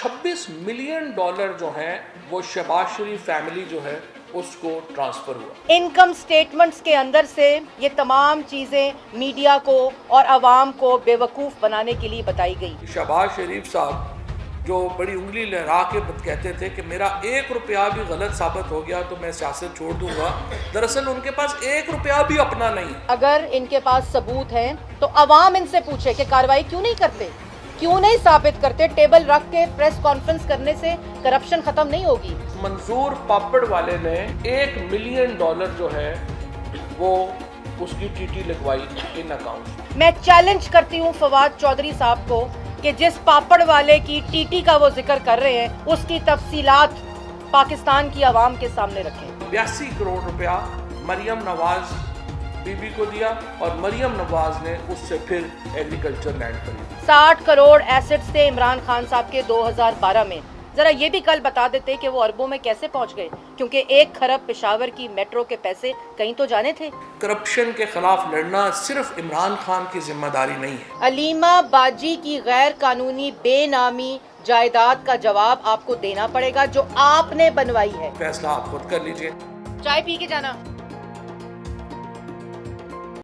26 million dollar جو ہیں وہ شہباز شریف فیملی جو ہے اس کو ٹرانسفر ہوا۔ انکم سٹیٹمنٹس کے اندر سے یہ تمام چیزیں میڈیا کو اور عوام کو بیوقوف بنانے کے لیے بتائی گئی۔ شہباز شریف صاحب جو بڑی انگلی لہرا کے کہتے تھے کہ میرا 1 روپیہ بھی غلط ثابت ہو گیا تو میں سیاست چھوڑ دوں گا، دراصل ان کے پاس 1 روپیہ بھی اپنا نہیں۔ اگر ان کے پاس ثبوت ہیں تو عوام ان سے پوچھے کہ کارروائی کیوں نہیں کرتے، کیوں نہیں ثابت کرتے؟ ٹیبل رکھ کے پریس کانفرنس کرنے سے کرپشن ختم نہیں ہوگی۔ منظور پاپڑ والے نے 1 ملین ڈالر جو ہے وہ اس کی ٹی ٹی لگوائی ان اکاؤنٹ۔ میں چیلنج کرتی ہوں فواد چودھری صاحب کو کہ جس پاپڑ والے کی ٹی ٹی کا وہ ذکر کر رہے ہیں اس کی تفصیلات پاکستان کی عوام کے سامنے رکھیں۔ 82 کروڑ روپیہ مریم نواز بی بی کو دیا اور مریم نواز نے اس سے پھر ایگریکلچر لینڈ خریدی۔ 60 کروڑ ایسٹس تھے عمران خان صاحب کے 2012 میں۔ ذرا یہ بھی کل بتا دیتے کہ وہ اربوں میں کیسے پہنچ گئے، کیونکہ 1 کھرب پشاور کی میٹرو کے پیسے کہیں تو جانے تھے۔ کرپشن کے خلاف لڑنا صرف عمران خان کی ذمہ داری نہیں ہے۔ علیمہ باجی کی غیر قانونی بے نامی جائیداد کا جواب آپ کو دینا پڑے گا جو آپ نے بنوائی ہے۔ فیصلہ آپ خود کر لیجئے۔ چائے پی کے جانا۔